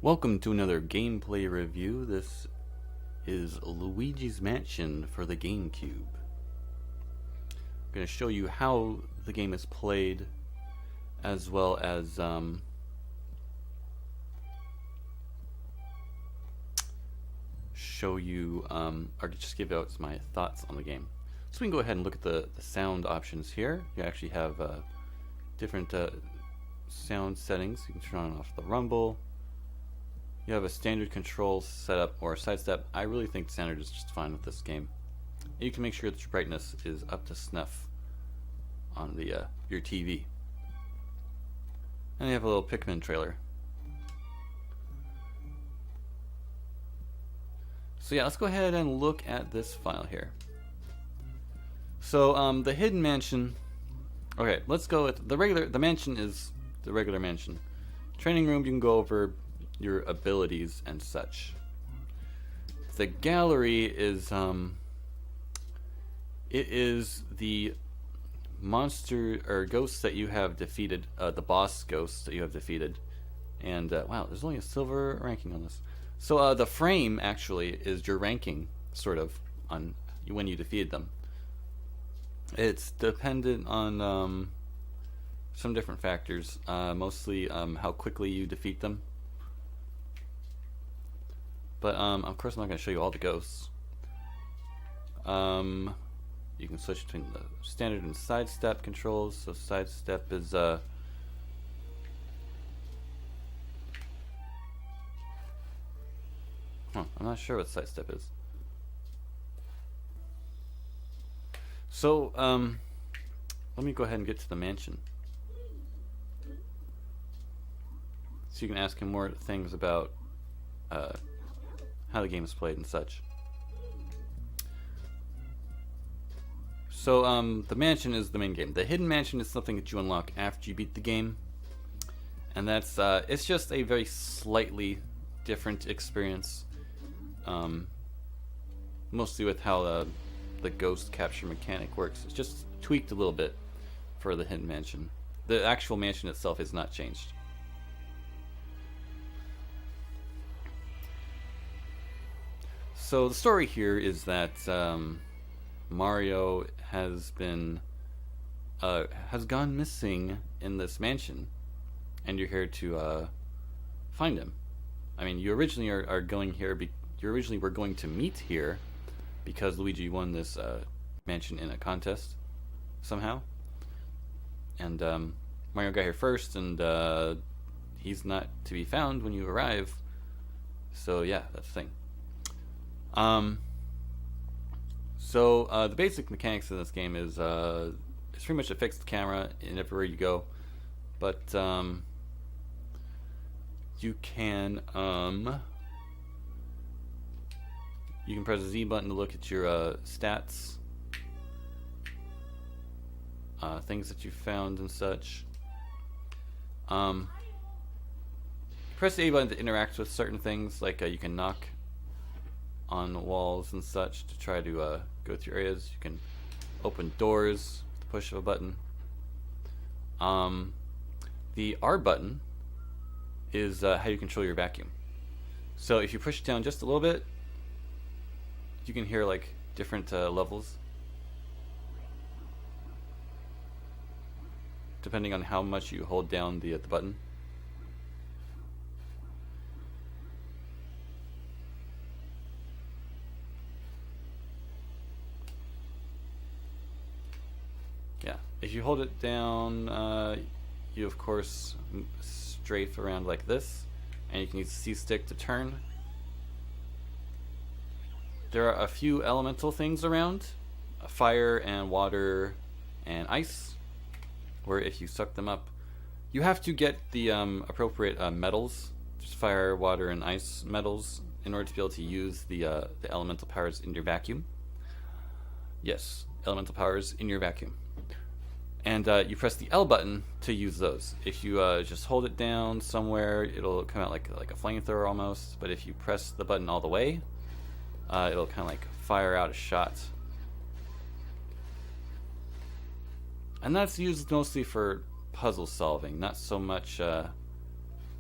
Welcome to another gameplay review. This is Luigi's Mansion for the GameCube. I'm going to show you how the game is played, as well as show you, or just give out my thoughts on the game. So we can go ahead and look at the sound options here. You actually have different sound settings. You can turn on and off the rumble. You have a standard control setup or a sidestep. I really think standard is just fine with this game. You can make sure that your brightness is up to snuff on the your TV. And you have a little Pikmin trailer. So yeah, let's go ahead and look at this file here. So the hidden mansion. Okay, let's go with the regular. The mansion is the regular mansion. Training room, you can go over your abilities and such. The gallery is it is the monster or ghosts that you have defeated, the boss ghosts that you have defeated. And wow, there's only a silver ranking on this. So the frame actually is your ranking, sort of, on when you defeated them. It's dependent on some different factors, mostly how quickly you defeat them. But of course I'm not going to show you all the ghosts. You can switch between the standard and sidestep controls. So sidestep is I'm not sure what sidestep is. So let me go ahead and get to the mansion. So you can ask him more things about how the game is played and such. So the mansion is the main game. The hidden mansion is something that you unlock after you beat the game, and that's it's just a very slightly different experience, mostly with how the ghost capture mechanic works. It's just tweaked a little bit for the hidden mansion. The actual mansion itself is not changed. So the story here is that Mario has gone missing in this mansion, and you're here to find him. I mean, you originally are going here. You originally were going to meet here because Luigi won this mansion in a contest somehow, and Mario got here first, and he's not to be found when you arrive. So yeah, that's the thing. So the basic mechanics of this game is it's pretty much a fixed camera in everywhere you go, but you can press the Z button to look at your stats, things that you found and such. Press the A button to interact with certain things, like you can knock on walls and such to try to go through areas. You can open doors with the push of a button. The R button is how you control your vacuum. So if you push it down just a little bit, you can hear like different levels depending on how much you hold down the button. Yeah, if you hold it down, you of course strafe around like this, and you can use the C stick to turn. There are a few elemental things around, fire and water and ice, where if you suck them up, you have to get the appropriate metals, just fire, water, and ice metals, in order to be able to use the elemental powers in your vacuum. Yes, elemental powers in your vacuum. And you press the L button to use those. If you just hold it down somewhere, it'll come out like a flamethrower almost. But if you press the button all the way, it'll kind of like fire out a shot. And that's used mostly for puzzle solving, not so much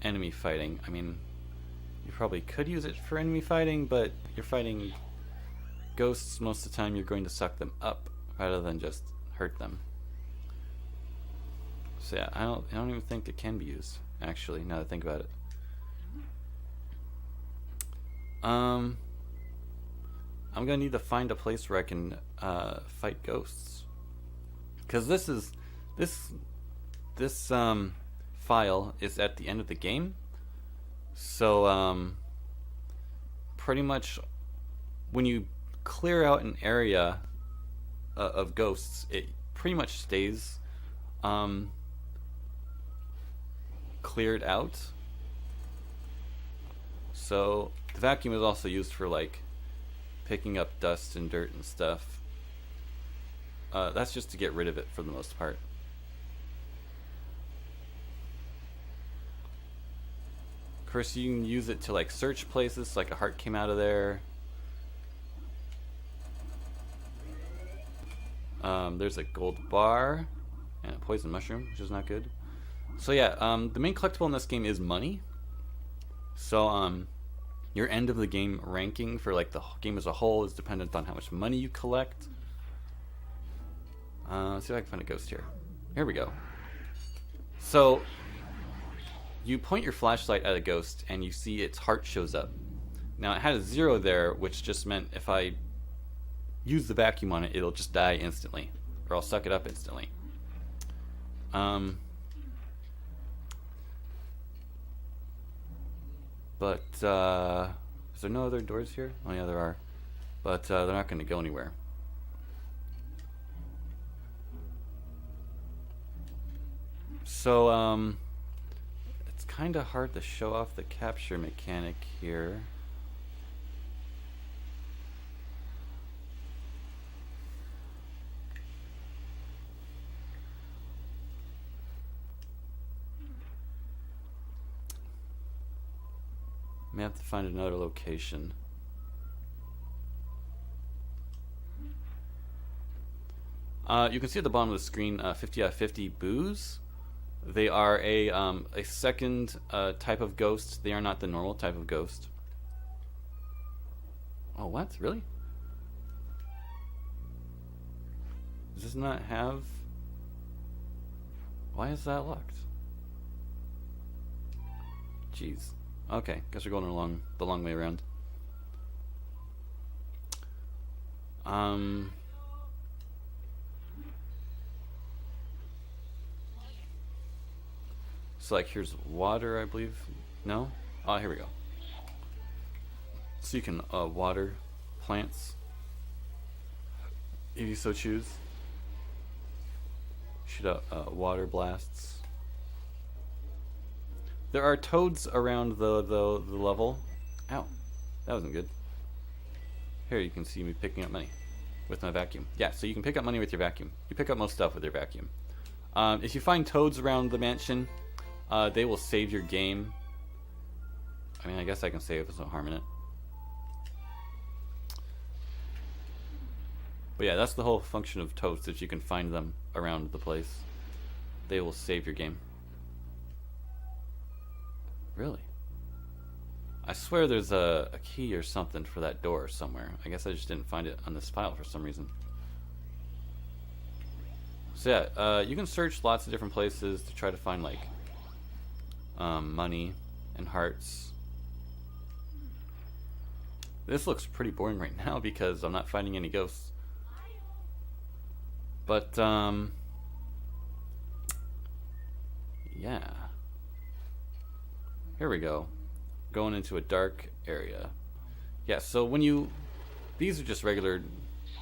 enemy fighting. I mean, You probably could use it for enemy fighting, but you're fighting ghosts most of the time. You're going to suck them up rather than just hurt them. So yeah, I don't even think it can be used, actually, now that I think about it. I'm gonna need to find a place where I can fight ghosts, because this file is at the end of the game. So pretty much when you clear out an area of ghosts, it pretty much stays cleared out. So the vacuum is also used for like picking up dust and dirt and stuff. That's just to get rid of it for the most part. Of course, you can use it to like search places, like a heart came out of there. There's a gold bar and a poison mushroom, which is not good. So yeah, the main collectible in this game is money. So your end of the game ranking for like the game as a whole is dependent on how much money you collect. Let's see if I can find a ghost here. Here we go. So you point your flashlight at a ghost and you see its heart shows up. Now it had a 0 there, which just meant if I use the vacuum on it, it'll just die instantly, or I'll suck it up instantly. But is there no other doors here? Oh yeah, there are. But they're not going to go anywhere. So it's kind of hard to show off the capture mechanic here. May have to find another location. You can see at the bottom of the screen 50 out of 50 boos. They are a second type of ghost. They are not the normal type of ghost. Oh, what? Really? Does this not have... Why is that locked? Jeez. Okay, guess we're going along the long way around. So like here's water, I believe. No? Oh, here we go. So you can water plants if you so choose. Shoot out water blasts. There are toads around the level. Ow, that wasn't good. Here you can see me picking up money with my vacuum. Yeah, so you can pick up money with your vacuum. You pick up most stuff with your vacuum. If you find toads around the mansion, they will save your game. I mean, I guess I can say if there's no harm in it. But yeah, that's the whole function of toads. If you can find them around the place, they will save your game. Really? I swear there's a key or something for that door somewhere. I guess I just didn't find it on this file for some reason. So yeah, you can search lots of different places to try to find like money and hearts. This looks pretty boring right now because I'm not finding any ghosts. But yeah. Here we go. Going into a dark area. Yeah, so when you... These are just regular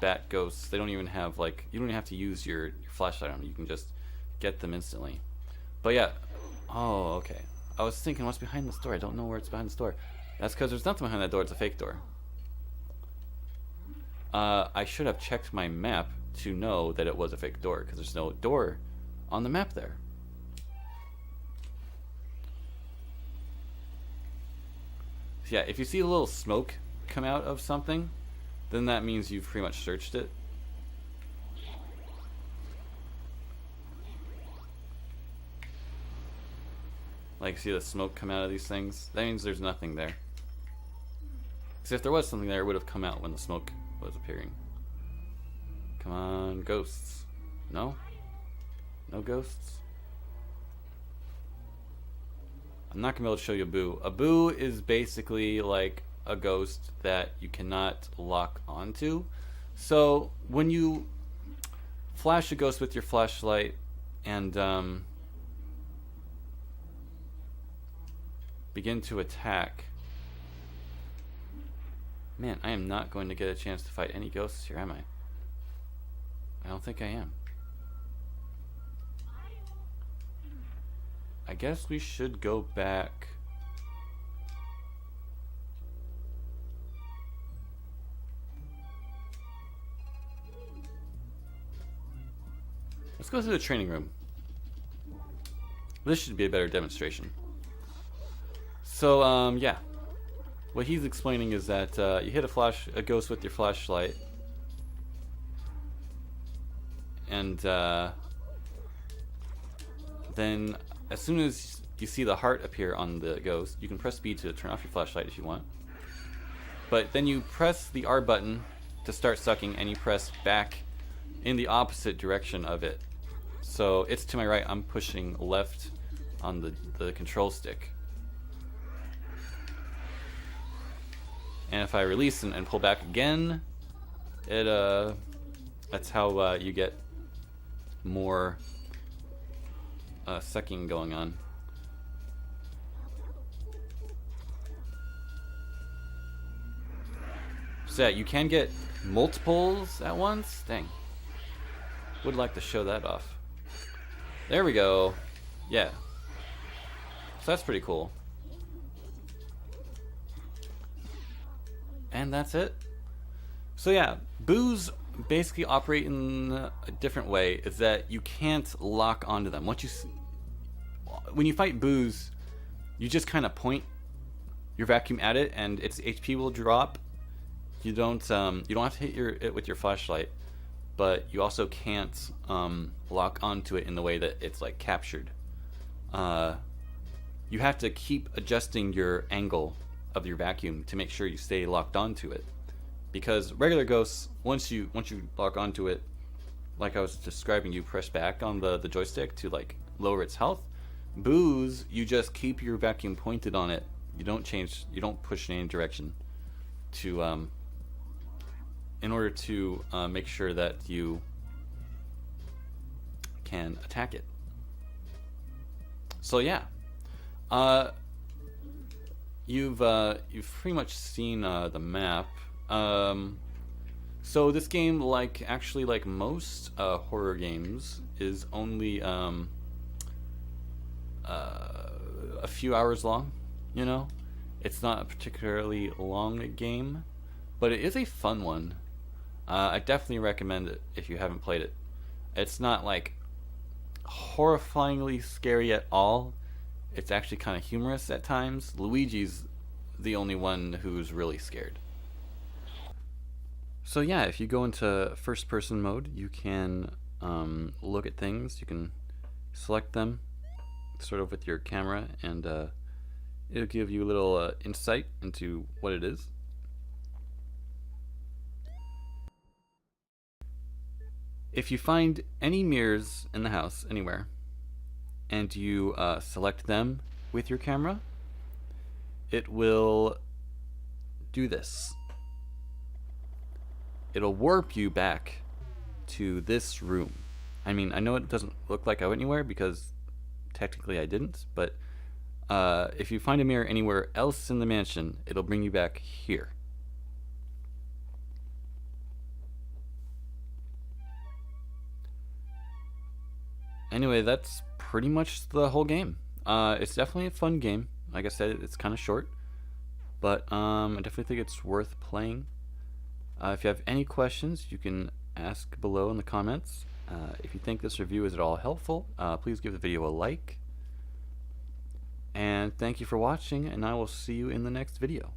bat ghosts. They don't even have, like... You don't even have to use your flashlight on them. You can just get them instantly. But yeah. Oh, okay. I was thinking, what's behind this door? I don't know where it's behind this door. That's because there's nothing behind that door. It's a fake door. I should have checked my map to know that it was a fake door, because there's no door on the map there. Yeah, if you see a little smoke come out of something, then that means you've pretty much searched it. Like, see the smoke come out of these things? That means there's nothing there. Because if there was something there, it would have come out when the smoke was appearing. Come on, ghosts. No? No ghosts? I'm not going to be able to show you a boo. A boo is basically like a ghost that you cannot lock onto. So when you flash a ghost with your flashlight and begin to attack... Man, I am not going to get a chance to fight any ghosts here, am I? I don't think I am. I guess we should go back. Let's go to the training room. This should be a better demonstration. So, yeah. What he's explaining is that you hit a ghost with your flashlight, and then as soon as you see the heart appear on the ghost, you can press B to turn off your flashlight if you want. But then you press the R button to start sucking, and you press back in the opposite direction of it. So it's to my right, I'm pushing left on the control stick. And if I release and pull back again, that's how you get more sucking going on. So yeah, you can get multiples at once. Dang. Would like to show that off. There we go. Yeah. So that's pretty cool. And that's it. So yeah, boos basically operate in a different way. Is that you can't lock onto them. When you fight boos, you just kind of point your vacuum at it, and its HP will drop. You don't have to hit it with your flashlight, but you also can't lock onto it in the way that it's like captured. You have to keep adjusting your angle of your vacuum to make sure you stay locked onto it, because regular ghosts, once you lock onto it, like I was describing, you press back on the joystick to like lower its health. Boos, you just keep your vacuum pointed on it. You don't change, you don't push in any direction to in order to make sure that you can attack it. So yeah, you've pretty much seen the map. So this game, like most horror games, is only a few hours long. You know, it's not a particularly long game, but it is a fun one. I definitely recommend it if you haven't played it. It's not like horrifyingly scary at all. It's actually kind of humorous at times. Luigi's the only one who's really scared. So yeah, if you go into first person mode, you can look at things. You can select them sort of with your camera, and it'll give you a little insight into what it is. If you find any mirrors in the house anywhere, and you select them with your camera, it will do this. It'll warp you back to this room. I mean, I know it doesn't look like I went anywhere because technically I didn't, but if you find a mirror anywhere else in the mansion, it'll bring you back here. Anyway, that's pretty much the whole game. It's definitely a fun game. Like I said, it's kind of short, but I definitely think it's worth playing. If you have any questions, you can ask below in the comments. If you think this review is at all helpful, please give the video a like. And thank you for watching, and I will see you in the next video.